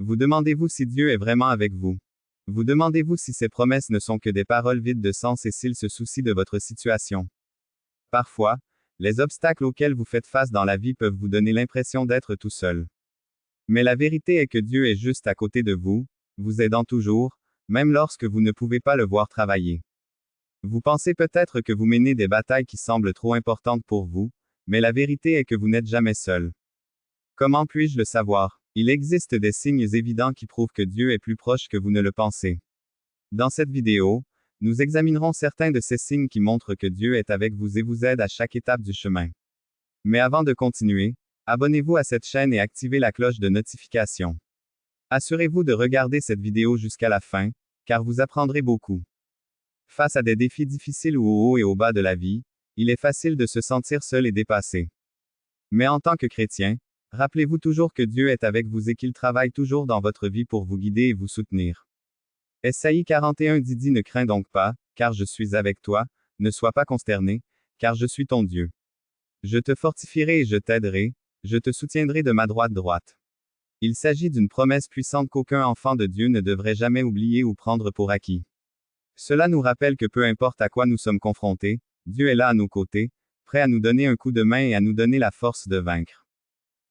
Vous demandez-vous si Dieu est vraiment avec vous? Vous demandez-vous si ses promesses ne sont que des paroles vides de sens et s'il se soucie de votre situation? Parfois, les obstacles auxquels vous faites face dans la vie peuvent vous donner l'impression d'être tout seul. Mais la vérité est que Dieu est juste à côté de vous, vous aidant toujours, même lorsque vous ne pouvez pas le voir travailler. Vous pensez peut-être que vous menez des batailles qui semblent trop importantes pour vous, mais la vérité est que vous n'êtes jamais seul. Comment puis-je le savoir? Il existe des signes évidents qui prouvent que Dieu est plus proche que vous ne le pensez. Dans cette vidéo, nous examinerons certains de ces signes qui montrent que Dieu est avec vous et vous aide à chaque étape du chemin. Mais avant de continuer, abonnez-vous à cette chaîne et activez la cloche de notification. Assurez-vous de regarder cette vidéo jusqu'à la fin, car vous apprendrez beaucoup. Face à des défis difficiles ou au haut et au bas de la vie, il est facile de se sentir seul et dépassé. Mais en tant que chrétien, rappelez-vous toujours que Dieu est avec vous et qu'il travaille toujours dans votre vie pour vous guider et vous soutenir. Ésaïe 41:10 dit: Ne crains donc pas, car je suis avec toi, ne sois pas consterné, car je suis ton Dieu. Je te fortifierai et je t'aiderai, je te soutiendrai de ma droite. Il s'agit d'une promesse puissante qu'aucun enfant de Dieu ne devrait jamais oublier ou prendre pour acquis. Cela nous rappelle que peu importe à quoi nous sommes confrontés, Dieu est là à nos côtés, prêt à nous donner un coup de main et à nous donner la force de vaincre.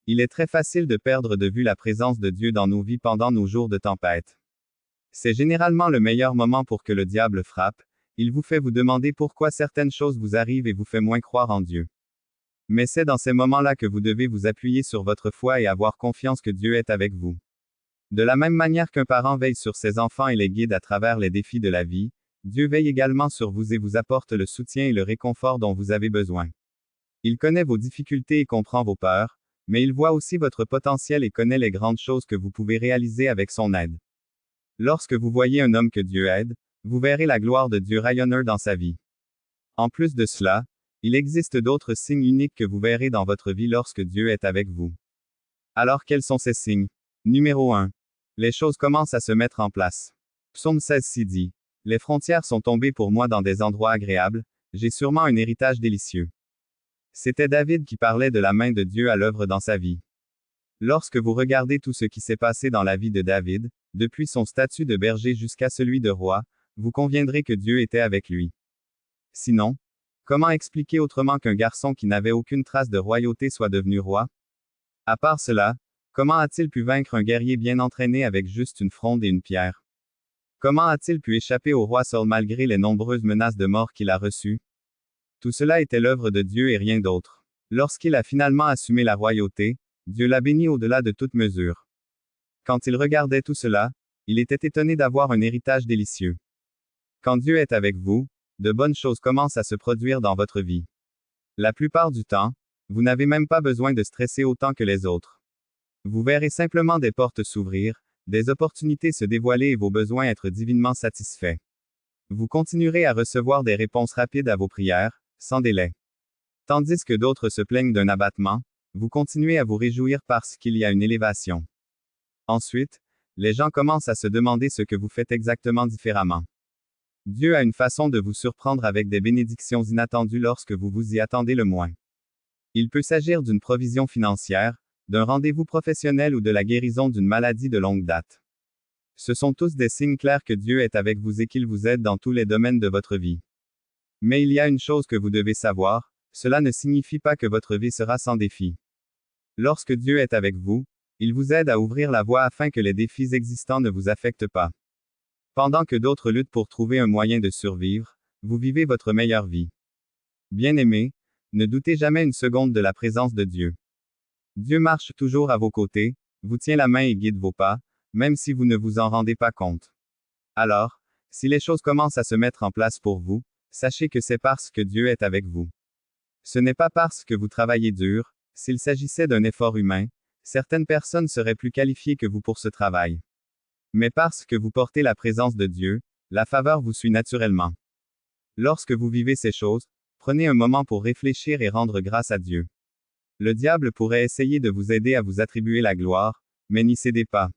Il est très facile de perdre de vue la présence de Dieu dans nos vies pendant nos jours de tempête. C'est généralement le meilleur moment pour que le diable frappe, il vous fait vous demander pourquoi certaines choses vous arrivent et vous fait moins croire en Dieu. Mais c'est dans ces moments-là que vous devez vous appuyer sur votre foi et avoir confiance que Dieu est avec vous. De la même manière qu'un parent veille sur ses enfants et les guide à travers les défis de la vie, Dieu veille également sur vous et vous apporte le soutien et le réconfort dont vous avez besoin. Il connaît vos difficultés et comprend vos peurs, mais il voit aussi votre potentiel et connaît les grandes choses que vous pouvez réaliser avec son aide. Lorsque vous voyez un homme que Dieu aide, vous verrez la gloire de Dieu rayonneur dans sa vie. En plus de cela, il existe d'autres signes uniques que vous verrez dans votre vie lorsque Dieu est avec vous. Alors quels sont ces signes? Numéro 1. Les choses commencent à se mettre en place. Psaume 16:6 dit: Les frontières sont tombées pour moi dans des endroits agréables, j'ai sûrement un héritage délicieux. C'était David qui parlait de la main de Dieu à l'œuvre dans sa vie. Lorsque vous regardez tout ce qui s'est passé dans la vie de David, depuis son statut de berger jusqu'à celui de roi, vous conviendrez que Dieu était avec lui. Sinon, comment expliquer autrement qu'un garçon qui n'avait aucune trace de royauté soit devenu roi? À part cela, comment a-t-il pu vaincre un guerrier bien entraîné avec juste une fronde et une pierre? Comment a-t-il pu échapper au roi Saul malgré les nombreuses menaces de mort qu'il a reçues? Tout cela était l'œuvre de Dieu et rien d'autre. Lorsqu'il a finalement assumé la royauté, Dieu l'a béni au-delà de toute mesure. Quand il regardait tout cela, il était étonné d'avoir un héritage délicieux. Quand Dieu est avec vous, de bonnes choses commencent à se produire dans votre vie. La plupart du temps, vous n'avez même pas besoin de stresser autant que les autres. Vous verrez simplement des portes s'ouvrir, des opportunités se dévoiler et vos besoins être divinement satisfaits. Vous continuerez à recevoir des réponses rapides à vos prières, sans délai. Tandis que d'autres se plaignent d'un abattement, vous continuez à vous réjouir parce qu'il y a une élévation. Ensuite, les gens commencent à se demander ce que vous faites exactement différemment. Dieu a une façon de vous surprendre avec des bénédictions inattendues lorsque vous vous y attendez le moins. Il peut s'agir d'une provision financière, d'un rendez-vous professionnel ou de la guérison d'une maladie de longue date. Ce sont tous des signes clairs que Dieu est avec vous et qu'il vous aide dans tous les domaines de votre vie. Mais il y a une chose que vous devez savoir, cela ne signifie pas que votre vie sera sans défis. Lorsque Dieu est avec vous, il vous aide à ouvrir la voie afin que les défis existants ne vous affectent pas. Pendant que d'autres luttent pour trouver un moyen de survivre, vous vivez votre meilleure vie. Bien-aimés, ne doutez jamais une seconde de la présence de Dieu. Dieu marche toujours à vos côtés, vous tient la main et guide vos pas, même si vous ne vous en rendez pas compte. Alors, si les choses commencent à se mettre en place pour vous, sachez que c'est parce que Dieu est avec vous. Ce n'est pas parce que vous travaillez dur, s'il s'agissait d'un effort humain, certaines personnes seraient plus qualifiées que vous pour ce travail. Mais parce que vous portez la présence de Dieu, la faveur vous suit naturellement. Lorsque vous vivez ces choses, prenez un moment pour réfléchir et rendre grâce à Dieu. Le diable pourrait essayer de vous aider à vous attribuer la gloire, mais n'y cédez pas.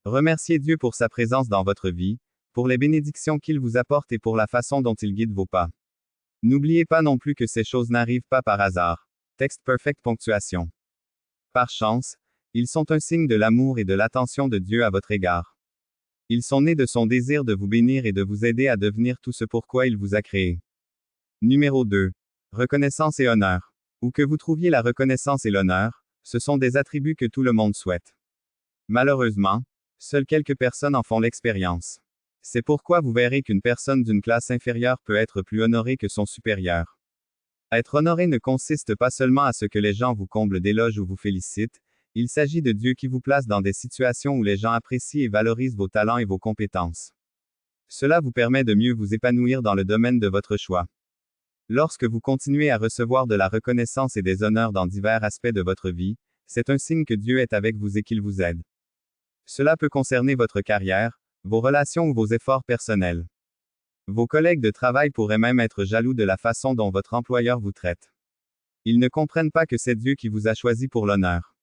Remerciez Dieu pour sa présence dans votre vie, pour les bénédictions qu'il vous apporte et pour la façon dont il guide vos pas. N'oubliez pas non plus que ces choses n'arrivent pas par hasard. Texte perfect ponctuation. Par chance, Ils sont un signe de l'amour et de l'attention de Dieu à votre égard. Ils sont nés de son désir de vous bénir et de vous aider à devenir tout ce pourquoi il vous a créé. Numéro 2. Reconnaissance et honneur. Où que vous trouviez la reconnaissance et l'honneur, ce sont des attributs que tout le monde souhaite. Malheureusement, seules quelques personnes en font l'expérience. C'est pourquoi vous verrez qu'une personne d'une classe inférieure peut être plus honorée que son supérieur. Être honoré ne consiste pas seulement à ce que les gens vous comblent d'éloges ou vous félicitent, il s'agit de Dieu qui vous place dans des situations où les gens apprécient et valorisent vos talents et vos compétences. Cela vous permet de mieux vous épanouir dans le domaine de votre choix. Lorsque vous continuez à recevoir de la reconnaissance et des honneurs dans divers aspects de votre vie, c'est un signe que Dieu est avec vous et qu'il vous aide. Cela peut concerner votre carrière, vos relations ou vos efforts personnels. Vos collègues de travail pourraient même être jaloux de la façon dont votre employeur vous traite. Ils ne comprennent pas que c'est Dieu qui vous a choisi pour l'honneur.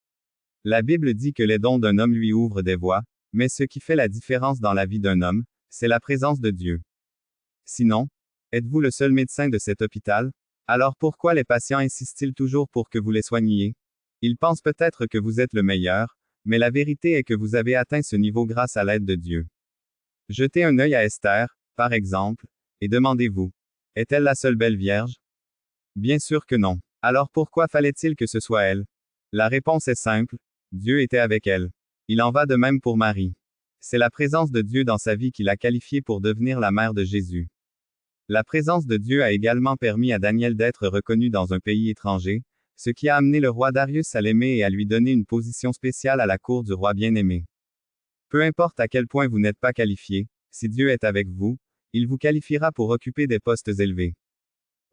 La Bible dit que les dons d'un homme lui ouvrent des voies, mais ce qui fait la différence dans la vie d'un homme, c'est la présence de Dieu. Sinon, êtes-vous le seul médecin de cet hôpital? Alors pourquoi les patients insistent-ils toujours pour que vous les soigniez? Ils pensent peut-être que vous êtes le meilleur, mais la vérité est que vous avez atteint ce niveau grâce à l'aide de Dieu. Jetez un œil à Esther, par exemple, et demandez-vous, est-elle la seule belle vierge? Bien sûr que non. Alors pourquoi fallait-il que ce soit elle? La réponse est simple, Dieu était avec elle. Il en va de même pour Marie. C'est la présence de Dieu dans sa vie qui l'a qualifiée pour devenir la mère de Jésus. La présence de Dieu a également permis à Daniel d'être reconnu dans un pays étranger, ce qui a amené le roi Darius à l'aimer et à lui donner une position spéciale à la cour du roi bien-aimé. Peu importe à quel point vous n'êtes pas qualifié, si Dieu est avec vous, il vous qualifiera pour occuper des postes élevés.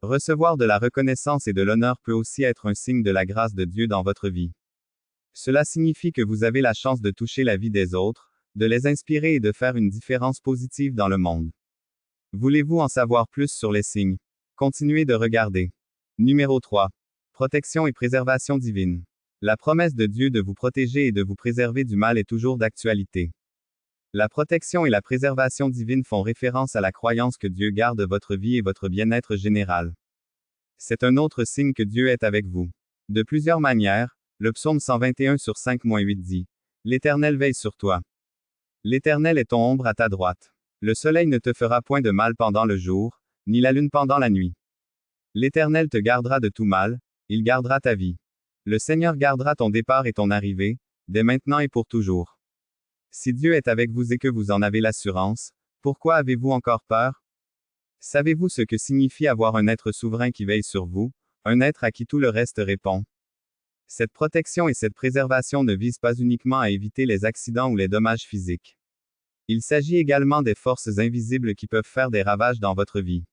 Recevoir de la reconnaissance et de l'honneur peut aussi être un signe de la grâce de Dieu dans votre vie. Cela signifie que vous avez la chance de toucher la vie des autres, de les inspirer et de faire une différence positive dans le monde. Voulez-vous en savoir plus sur les signes? Continuez de regarder. Numéro 3. Protection et préservation divine. La promesse de Dieu de vous protéger et de vous préserver du mal est toujours d'actualité. La protection et la préservation divine font référence à la croyance que Dieu garde votre vie et votre bien-être général. C'est un autre signe que Dieu est avec vous. De plusieurs manières, le psaume 121 sur 5-8 dit, « L'Éternel veille sur toi. L'Éternel est ton ombre à ta droite. Le soleil ne te fera point de mal pendant le jour, ni la lune pendant la nuit. L'Éternel te gardera de tout mal, il gardera ta vie. Le Seigneur gardera ton départ et ton arrivée, dès maintenant et pour toujours. » Si Dieu est avec vous et que vous en avez l'assurance, pourquoi avez-vous encore peur? Savez-vous ce que signifie avoir un être souverain qui veille sur vous, un être à qui tout le reste répond? Cette protection et cette préservation ne visent pas uniquement à éviter les accidents ou les dommages physiques. Il s'agit également des forces invisibles qui peuvent faire des ravages dans votre vie.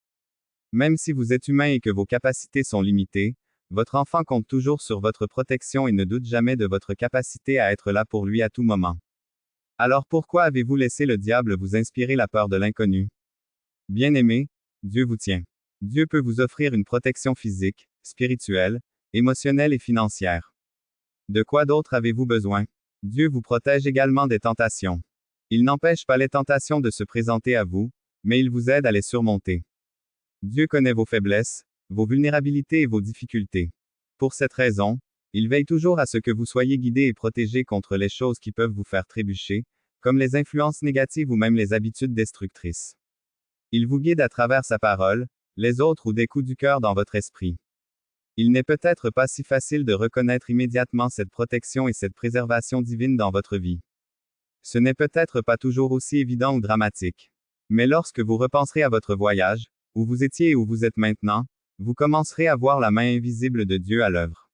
Même si vous êtes humain et que vos capacités sont limitées, votre enfant compte toujours sur votre protection et ne doute jamais de votre capacité à être là pour lui à tout moment. Alors pourquoi avez-vous laissé le diable vous inspirer la peur de l'inconnu? Bien-aimé, Dieu vous tient. Dieu peut vous offrir une protection physique, spirituelle, émotionnelle et financière. De quoi d'autre avez-vous besoin? Dieu vous protège également des tentations. Il n'empêche pas les tentations de se présenter à vous, mais il vous aide à les surmonter. Dieu connaît vos faiblesses, vos vulnérabilités et vos difficultés. Pour cette raison, il veille toujours à ce que vous soyez guidés et protégés contre les choses qui peuvent vous faire trébucher, comme les influences négatives ou même les habitudes destructrices. Il vous guide à travers sa parole, les autres ou des coups du cœur dans votre esprit. Il n'est peut-être pas si facile de reconnaître immédiatement cette protection et cette préservation divine dans votre vie. Ce n'est peut-être pas toujours aussi évident ou dramatique. Mais lorsque vous repenserez à votre voyage, où vous étiez et où vous êtes maintenant, vous commencerez à voir la main invisible de Dieu à l'œuvre.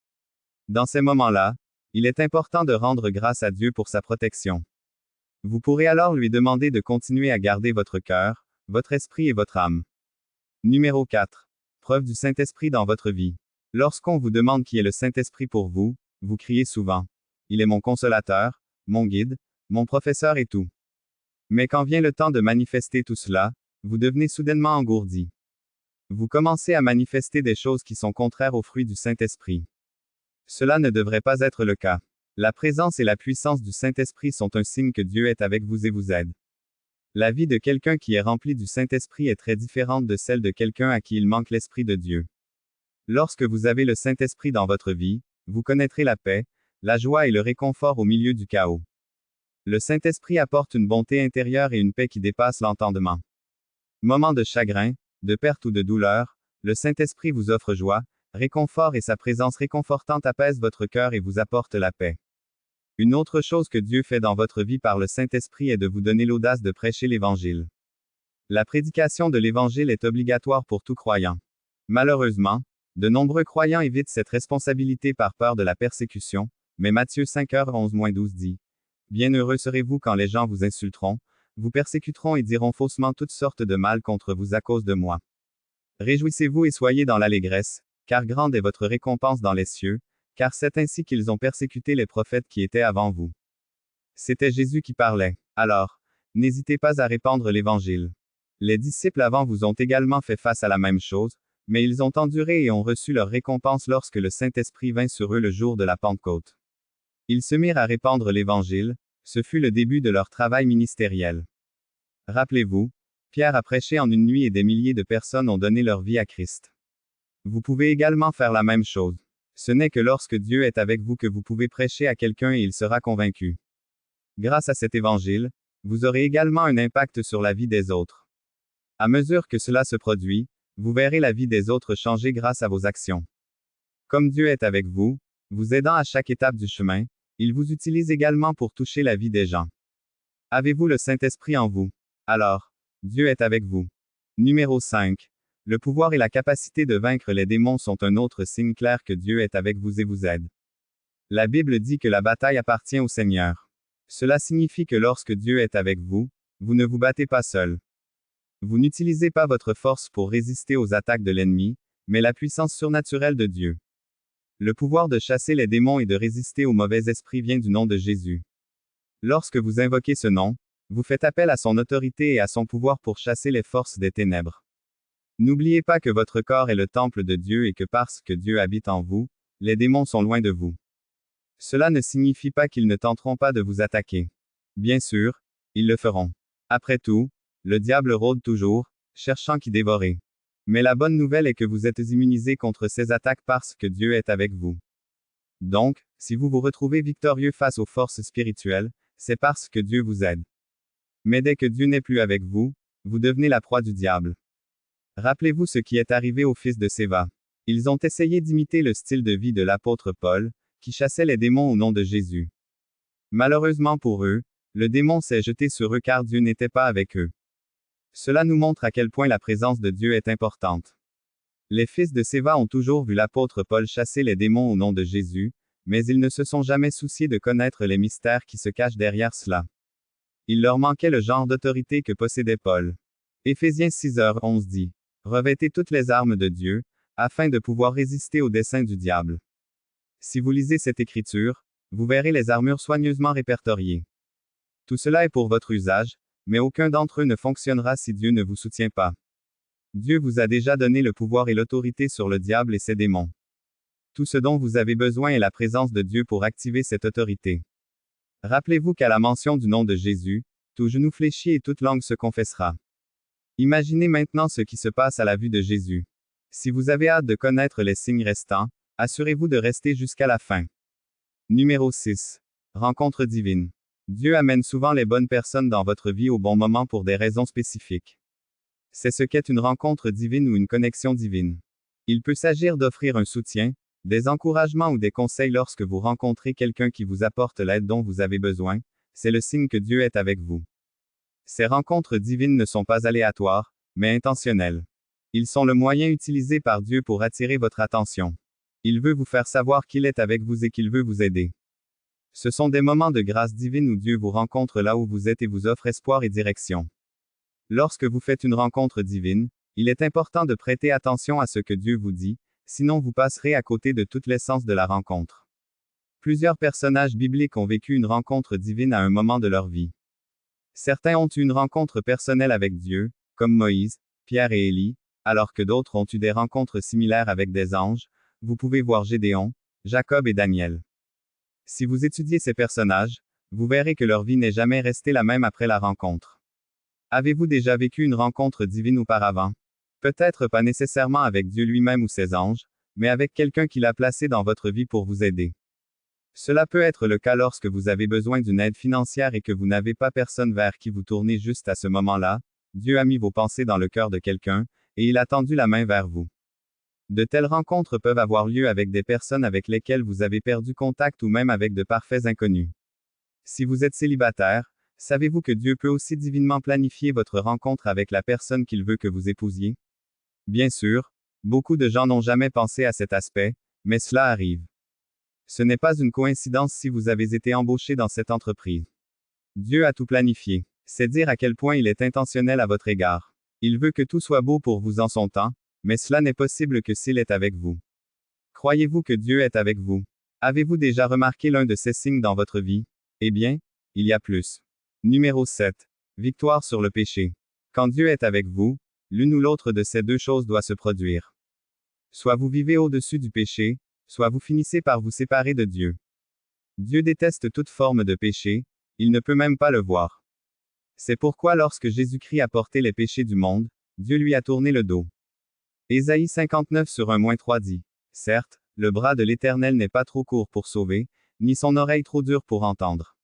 Dans ces moments-là, il est important de rendre grâce à Dieu pour sa protection. Vous pourrez alors lui demander de continuer à garder votre cœur, votre esprit et votre âme. Numéro 4. Preuve du Saint-Esprit dans votre vie. Lorsqu'on vous demande qui est le Saint-Esprit pour vous, vous criez souvent, « Il est mon consolateur, mon guide, mon professeur et tout. » Mais quand vient le temps de manifester tout cela, vous devenez soudainement engourdi. Vous commencez à manifester des choses qui sont contraires aux fruits du Saint-Esprit. Cela ne devrait pas être le cas. La présence et la puissance du Saint-Esprit sont un signe que Dieu est avec vous et vous aide. La vie de quelqu'un qui est rempli du Saint-Esprit est très différente de celle de quelqu'un à qui il manque l'Esprit de Dieu. Lorsque vous avez le Saint-Esprit dans votre vie, vous connaîtrez la paix, la joie et le réconfort au milieu du chaos. Le Saint-Esprit apporte une bonté intérieure et une paix qui dépasse l'entendement. Moment de chagrin, de perte ou de douleur, le Saint-Esprit vous offre joie, réconfort et sa présence réconfortante apaise votre cœur et vous apporte la paix. Une autre chose que Dieu fait dans votre vie par le Saint-Esprit est de vous donner l'audace de prêcher l'Évangile. La prédication de l'Évangile est obligatoire pour tout croyant. Malheureusement, de nombreux croyants évitent cette responsabilité par peur de la persécution, mais Matthieu 5h11-12 dit: Bienheureux serez-vous quand les gens vous insulteront, vous persécuteront et diront faussement toutes sortes de mal contre vous à cause de moi. Réjouissez-vous et soyez dans l'allégresse, car grande est votre récompense dans les cieux, car c'est ainsi qu'ils ont persécuté les prophètes qui étaient avant vous. C'était Jésus qui parlait. Alors, n'hésitez pas à répandre l'Évangile. Les disciples avant vous ont également fait face à la même chose, mais ils ont enduré et ont reçu leur récompense lorsque le Saint-Esprit vint sur eux le jour de la Pentecôte. Ils se mirent à répandre l'Évangile, ce fut le début de leur travail ministériel. Rappelez-vous, Pierre a prêché en une nuit et des milliers de personnes ont donné leur vie à Christ. Vous pouvez également faire la même chose. Ce n'est que lorsque Dieu est avec vous que vous pouvez prêcher à quelqu'un et il sera convaincu. Grâce à cet Évangile, vous aurez également un impact sur la vie des autres. À mesure que cela se produit, vous verrez la vie des autres changer grâce à vos actions. Comme Dieu est avec vous, vous aidant à chaque étape du chemin, il vous utilise également pour toucher la vie des gens. Avez-vous le Saint-Esprit en vous? Alors, Dieu est avec vous. Numéro 5. Le pouvoir et la capacité de vaincre les démons sont un autre signe clair que Dieu est avec vous et vous aide. La Bible dit que la bataille appartient au Seigneur. Cela signifie que lorsque Dieu est avec vous, vous ne vous battez pas seul. Vous n'utilisez pas votre force pour résister aux attaques de l'ennemi, mais la puissance surnaturelle de Dieu. Le pouvoir de chasser les démons et de résister aux mauvais esprits vient du nom de Jésus. Lorsque vous invoquez ce nom, vous faites appel à son autorité et à son pouvoir pour chasser les forces des ténèbres. N'oubliez pas que votre corps est le temple de Dieu et que parce que Dieu habite en vous, les démons sont loin de vous. Cela ne signifie pas qu'ils ne tenteront pas de vous attaquer. Bien sûr, ils le feront. Après tout, le diable rôde toujours, cherchant qui dévorer. Mais la bonne nouvelle est que vous êtes immunisés contre ces attaques parce que Dieu est avec vous. Donc, si vous vous retrouvez victorieux face aux forces spirituelles, c'est parce que Dieu vous aide. Mais dès que Dieu n'est plus avec vous, vous devenez la proie du diable. Rappelez-vous ce qui est arrivé aux fils de Séva. Ils ont essayé d'imiter le style de vie de l'apôtre Paul, qui chassait les démons au nom de Jésus. Malheureusement pour eux, le démon s'est jeté sur eux car Dieu n'était pas avec eux. Cela nous montre à quel point la présence de Dieu est importante. Les fils de Séva ont toujours vu l'apôtre Paul chasser les démons au nom de Jésus, mais ils ne se sont jamais souciés de connaître les mystères qui se cachent derrière cela. Il leur manquait le genre d'autorité que possédait Paul. Éphésiens 6h11 dit: Revêtez toutes les armes de Dieu, afin de pouvoir résister aux desseins du diable. Si vous lisez cette écriture, vous verrez les armures soigneusement répertoriées. Tout cela est pour votre usage, mais aucun d'entre eux ne fonctionnera si Dieu ne vous soutient pas. Dieu vous a déjà donné le pouvoir et l'autorité sur le diable et ses démons. Tout ce dont vous avez besoin est la présence de Dieu pour activer cette autorité. Rappelez-vous qu'à la mention du nom de Jésus, tout genou fléchit et toute langue se confessera. Imaginez maintenant ce qui se passe à la vue de Jésus. Si vous avez hâte de connaître les signes restants, assurez-vous de rester jusqu'à la fin. Numéro 6. Rencontre divine. Dieu amène souvent les bonnes personnes dans votre vie au bon moment pour des raisons spécifiques. C'est ce qu'est une rencontre divine ou une connexion divine. Il peut s'agir d'offrir un soutien, des encouragements ou des conseils lorsque vous rencontrez quelqu'un qui vous apporte l'aide dont vous avez besoin, c'est le signe que Dieu est avec vous. Ces rencontres divines ne sont pas aléatoires, mais intentionnelles. Ils sont le moyen utilisé par Dieu pour attirer votre attention. Il veut vous faire savoir qu'il est avec vous et qu'il veut vous aider. Ce sont des moments de grâce divine où Dieu vous rencontre là où vous êtes et vous offre espoir et direction. Lorsque vous faites une rencontre divine, il est important de prêter attention à ce que Dieu vous dit, sinon vous passerez à côté de toute l'essence de la rencontre. Plusieurs personnages bibliques ont vécu une rencontre divine à un moment de leur vie. Certains ont eu une rencontre personnelle avec Dieu, comme Moïse, Pierre et Élie, alors que d'autres ont eu des rencontres similaires avec des anges. Vous pouvez voir Gédéon, Jacob et Daniel. Si vous étudiez ces personnages, vous verrez que leur vie n'est jamais restée la même après la rencontre. Avez-vous déjà vécu une rencontre divine auparavant? Peut-être pas nécessairement avec Dieu lui-même ou ses anges, mais avec quelqu'un qui l'a placé dans votre vie pour vous aider. Cela peut être le cas lorsque vous avez besoin d'une aide financière et que vous n'avez pas personne vers qui vous tourner juste à ce moment-là. Dieu a mis vos pensées dans le cœur de quelqu'un, et il a tendu la main vers vous. De telles rencontres peuvent avoir lieu avec des personnes avec lesquelles vous avez perdu contact ou même avec de parfaits inconnus. Si vous êtes célibataire, savez-vous que Dieu peut aussi divinement planifier votre rencontre avec la personne qu'il veut que vous épousiez? Bien sûr, beaucoup de gens n'ont jamais pensé à cet aspect, mais cela arrive. Ce n'est pas une coïncidence si vous avez été embauché dans cette entreprise. Dieu a tout planifié. C'est dire à quel point il est intentionnel à votre égard. Il veut que tout soit beau pour vous en son temps, mais cela n'est possible que s'il est avec vous. Croyez-vous que Dieu est avec vous? Avez-vous déjà remarqué l'un de ces signes dans votre vie? Eh bien, il y a plus. Numéro 7. Victoire sur le péché. Quand Dieu est avec vous, l'une ou l'autre de ces deux choses doit se produire. Soit vous vivez au-dessus du péché, soit vous finissez par vous séparer de Dieu. Dieu déteste toute forme de péché, il ne peut même pas le voir. C'est pourquoi lorsque Jésus-Christ a porté les péchés du monde, Dieu lui a tourné le dos. Ésaïe 59:1-3 dit, « Certes, le bras de l'Éternel n'est pas trop court pour sauver, ni son oreille trop dure pour entendre.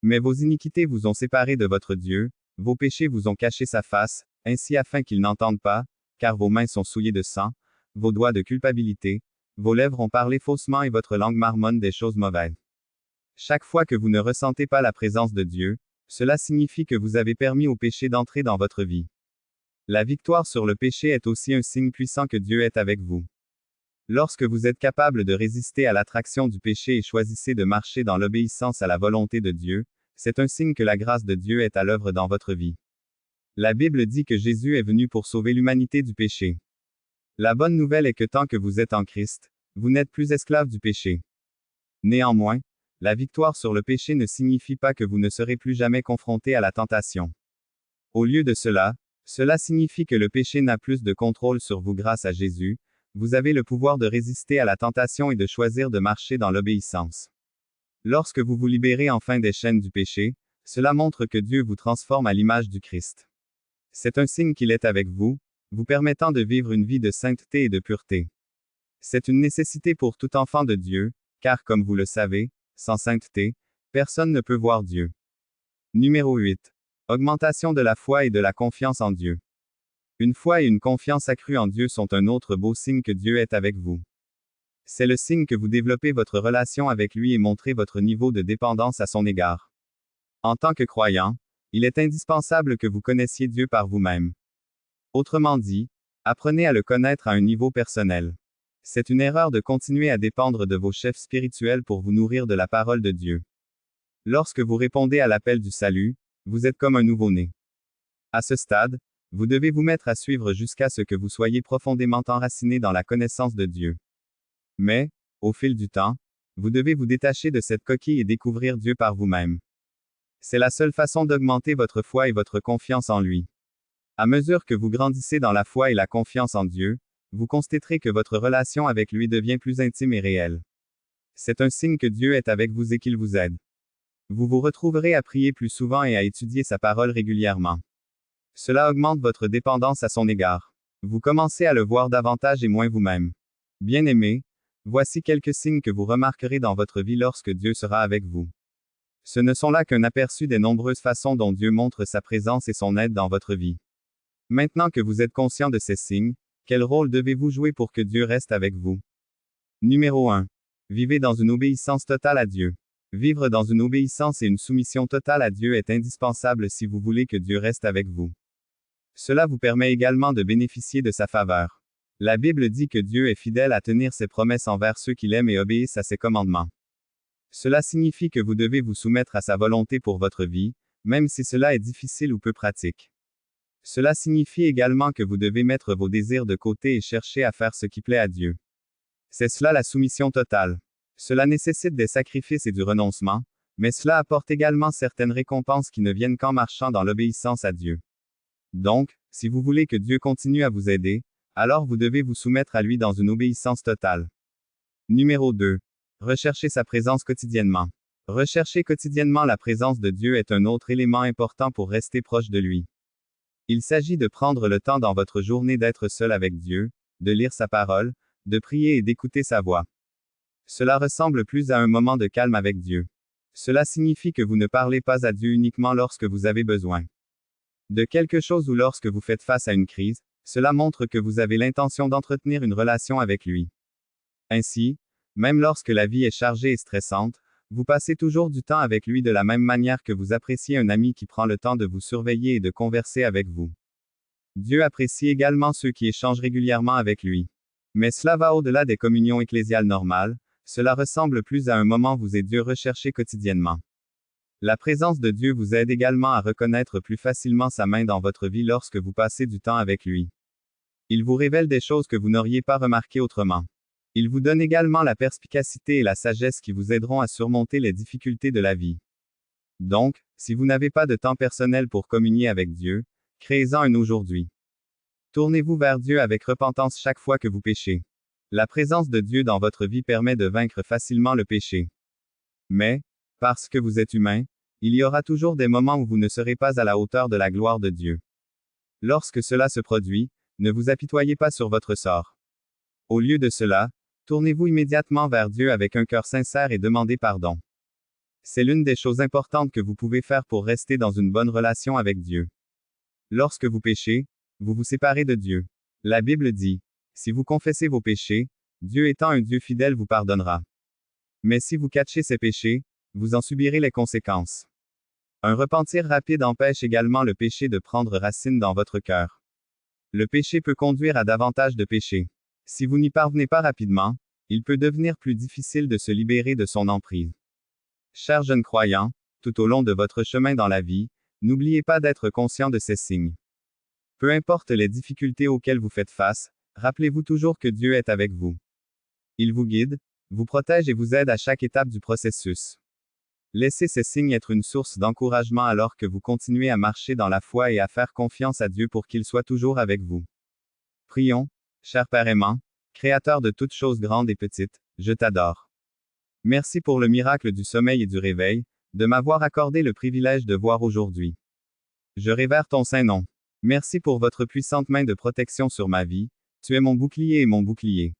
Mais vos iniquités vous ont séparé de votre Dieu, vos péchés vous ont caché sa face, ainsi afin qu'il n'entende pas, car vos mains sont souillées de sang, vos doigts de culpabilité, vos lèvres ont parlé faussement et votre langue marmonne des choses mauvaises. » Chaque fois que vous ne ressentez pas la présence de Dieu, cela signifie que vous avez permis au péché d'entrer dans votre vie. La victoire sur le péché est aussi un signe puissant que Dieu est avec vous. Lorsque vous êtes capable de résister à l'attraction du péché et choisissez de marcher dans l'obéissance à la volonté de Dieu, c'est un signe que la grâce de Dieu est à l'œuvre dans votre vie. La Bible dit que Jésus est venu pour sauver l'humanité du péché. La bonne nouvelle est que tant que vous êtes en Christ, vous n'êtes plus esclave du péché. Néanmoins, la victoire sur le péché ne signifie pas que vous ne serez plus jamais confronté à la tentation. Au lieu de cela, cela signifie que le péché n'a plus de contrôle sur vous grâce à Jésus. Vous avez le pouvoir de résister à la tentation et de choisir de marcher dans l'obéissance. Lorsque vous vous libérez enfin des chaînes du péché, cela montre que Dieu vous transforme à l'image du Christ. C'est un signe qu'il est avec vous, vous permettant de vivre une vie de sainteté et de pureté. C'est une nécessité pour tout enfant de Dieu, car comme vous le savez, sans sainteté, personne ne peut voir Dieu. Numéro 8. Augmentation de la foi et de la confiance en Dieu. Une foi et une confiance accrue en Dieu sont un autre beau signe que Dieu est avec vous. C'est le signe que vous développez votre relation avec lui et montrez votre niveau de dépendance à son égard. En tant que croyant, il est indispensable que vous connaissiez Dieu par vous-même. Autrement dit, apprenez à le connaître à un niveau personnel. C'est une erreur de continuer à dépendre de vos chefs spirituels pour vous nourrir de la parole de Dieu. Lorsque vous répondez à l'appel du salut, vous êtes comme un nouveau-né. À ce stade, vous devez vous mettre à suivre jusqu'à ce que vous soyez profondément enraciné dans la connaissance de Dieu. Mais, au fil du temps, vous devez vous détacher de cette coquille et découvrir Dieu par vous-même. C'est la seule façon d'augmenter votre foi et votre confiance en lui. À mesure que vous grandissez dans la foi et la confiance en Dieu, vous constaterez que votre relation avec lui devient plus intime et réelle. C'est un signe que Dieu est avec vous et qu'il vous aide. Vous vous retrouverez à prier plus souvent et à étudier sa parole régulièrement. Cela augmente votre dépendance à son égard. Vous commencez à le voir davantage et moins vous-même. Bien-aimés, voici quelques signes que vous remarquerez dans votre vie lorsque Dieu sera avec vous. Ce ne sont là qu'un aperçu des nombreuses façons dont Dieu montre sa présence et son aide dans votre vie. Maintenant que vous êtes conscient de ces signes, quel rôle devez-vous jouer pour que Dieu reste avec vous? Numéro 1. Vivez dans une obéissance totale à Dieu. Vivre dans une obéissance et une soumission totale à Dieu est indispensable si vous voulez que Dieu reste avec vous. Cela vous permet également de bénéficier de sa faveur. La Bible dit que Dieu est fidèle à tenir ses promesses envers ceux qui l'aiment et obéissent à ses commandements. Cela signifie que vous devez vous soumettre à sa volonté pour votre vie, même si cela est difficile ou peu pratique. Cela signifie également que vous devez mettre vos désirs de côté et chercher à faire ce qui plaît à Dieu. C'est cela la soumission totale. Cela nécessite des sacrifices et du renoncement, mais cela apporte également certaines récompenses qui ne viennent qu'en marchant dans l'obéissance à Dieu. Donc, si vous voulez que Dieu continue à vous aider, alors vous devez vous soumettre à lui dans une obéissance totale. Numéro 2. Recherchez sa présence quotidiennement. Rechercher quotidiennement la présence de Dieu est un autre élément important pour rester proche de lui. Il s'agit de prendre le temps dans votre journée d'être seul avec Dieu, de lire sa parole, de prier et d'écouter sa voix. Cela ressemble plus à un moment de calme avec Dieu. Cela signifie que vous ne parlez pas à Dieu uniquement lorsque vous avez besoin de quelque chose ou lorsque vous faites face à une crise, cela montre que vous avez l'intention d'entretenir une relation avec lui. Ainsi, même lorsque la vie est chargée et stressante, vous passez toujours du temps avec lui de la même manière que vous appréciez un ami qui prend le temps de vous surveiller et de converser avec vous. Dieu apprécie également ceux qui échangent régulièrement avec lui. Mais cela va au-delà des communions ecclésiales normales, cela ressemble plus à un moment vous et Dieu recherché quotidiennement. La présence de Dieu vous aide également à reconnaître plus facilement sa main dans votre vie lorsque vous passez du temps avec lui. Il vous révèle des choses que vous n'auriez pas remarquées autrement. Il vous donne également la perspicacité et la sagesse qui vous aideront à surmonter les difficultés de la vie. Donc, si vous n'avez pas de temps personnel pour communier avec Dieu, créez-en un aujourd'hui. Tournez-vous vers Dieu avec repentance chaque fois que vous péchez. La présence de Dieu dans votre vie permet de vaincre facilement le péché. Mais, parce que vous êtes humain, il y aura toujours des moments où vous ne serez pas à la hauteur de la gloire de Dieu. Lorsque cela se produit, ne vous apitoyez pas sur votre sort. Au lieu de cela, tournez-vous immédiatement vers Dieu avec un cœur sincère et demandez pardon. C'est l'une des choses importantes que vous pouvez faire pour rester dans une bonne relation avec Dieu. Lorsque vous péchez, vous vous séparez de Dieu. La Bible dit, si vous confessez vos péchés, Dieu étant un Dieu fidèle vous pardonnera. Mais si vous cachez ces péchés, vous en subirez les conséquences. Un repentir rapide empêche également le péché de prendre racine dans votre cœur. Le péché peut conduire à davantage de péchés. Si vous n'y parvenez pas rapidement, il peut devenir plus difficile de se libérer de son emprise. Chers jeunes croyants, tout au long de votre chemin dans la vie, n'oubliez pas d'être conscient de ces signes. Peu importe les difficultés auxquelles vous faites face, rappelez-vous toujours que Dieu est avec vous. Il vous guide, vous protège et vous aide à chaque étape du processus. Laissez ces signes être une source d'encouragement alors que vous continuez à marcher dans la foi et à faire confiance à Dieu pour qu'il soit toujours avec vous. Prions, cher Père aimant, Créateur de toutes choses grandes et petites, je t'adore. Merci pour le miracle du sommeil et du réveil, de m'avoir accordé le privilège de voir aujourd'hui. Je révère ton saint nom. Merci pour votre puissante main de protection sur ma vie, tu es mon bouclier et mon bouclier.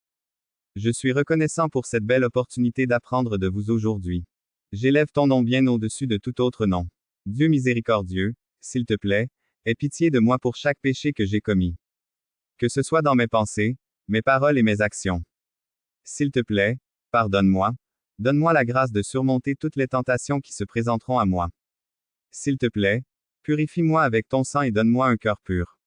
Je suis reconnaissant pour cette belle opportunité d'apprendre de vous aujourd'hui. J'élève ton nom bien au-dessus de tout autre nom. Dieu miséricordieux, s'il te plaît, aie pitié de moi pour chaque péché que j'ai commis. Que ce soit dans mes pensées, mes paroles et mes actions. S'il te plaît, pardonne-moi, donne-moi la grâce de surmonter toutes les tentations qui se présenteront à moi. S'il te plaît, purifie-moi avec ton sang et donne-moi un cœur pur.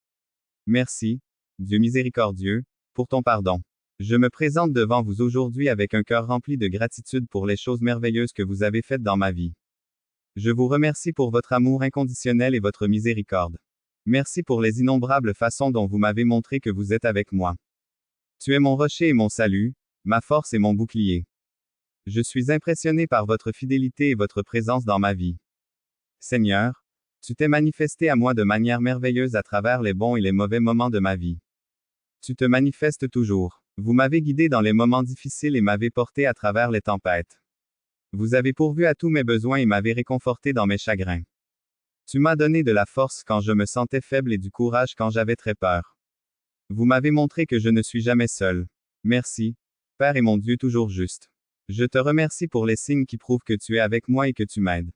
Merci, Dieu miséricordieux, pour ton pardon. Je me présente devant vous aujourd'hui avec un cœur rempli de gratitude pour les choses merveilleuses que vous avez faites dans ma vie. Je vous remercie pour votre amour inconditionnel et votre miséricorde. Merci pour les innombrables façons dont vous m'avez montré que vous êtes avec moi. Tu es mon rocher et mon salut, ma force et mon bouclier. Je suis impressionné par votre fidélité et votre présence dans ma vie. Seigneur, tu t'es manifesté à moi de manière merveilleuse à travers les bons et les mauvais moments de ma vie. Tu te manifestes toujours. Vous m'avez guidé dans les moments difficiles et m'avez porté à travers les tempêtes. Vous avez pourvu à tous mes besoins et m'avez réconforté dans mes chagrins. Tu m'as donné de la force quand je me sentais faible et du courage quand j'avais très peur. Vous m'avez montré que je ne suis jamais seul. Merci, Père et mon Dieu toujours juste. Je te remercie pour les signes qui prouvent que tu es avec moi et que tu m'aides.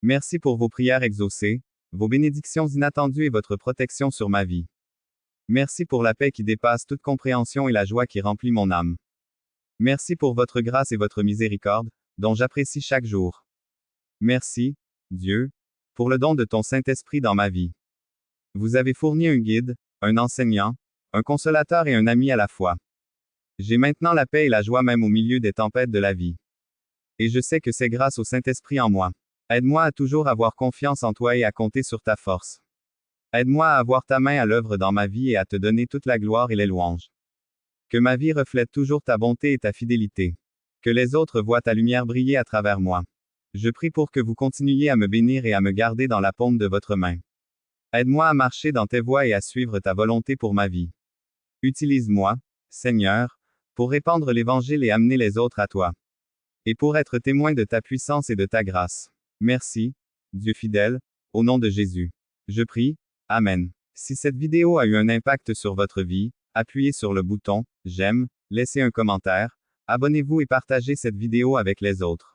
Merci pour vos prières exaucées, vos bénédictions inattendues et votre protection sur ma vie. Merci pour la paix qui dépasse toute compréhension et la joie qui remplit mon âme. Merci pour votre grâce et votre miséricorde, dont j'apprécie chaque jour. Merci, Dieu, pour le don de ton Saint-Esprit dans ma vie. Vous avez fourni un guide, un enseignant, un consolateur et un ami à la fois. J'ai maintenant la paix et la joie même au milieu des tempêtes de la vie. Et je sais que c'est grâce au Saint-Esprit en moi. Aide-moi à toujours avoir confiance en toi et à compter sur ta force. Aide-moi à avoir ta main à l'œuvre dans ma vie et à te donner toute la gloire et les louanges. Que ma vie reflète toujours ta bonté et ta fidélité. Que les autres voient ta lumière briller à travers moi. Je prie pour que vous continuiez à me bénir et à me garder dans la paume de votre main. Aide-moi à marcher dans tes voies et à suivre ta volonté pour ma vie. Utilise-moi, Seigneur, pour répandre l'Évangile et amener les autres à toi. Et pour être témoin de ta puissance et de ta grâce. Merci, Dieu fidèle, au nom de Jésus. Je prie. Amen. Si cette vidéo a eu un impact sur votre vie, appuyez sur le bouton « J'aime », laissez un commentaire, Abonnez-vous et partagez cette vidéo avec les autres.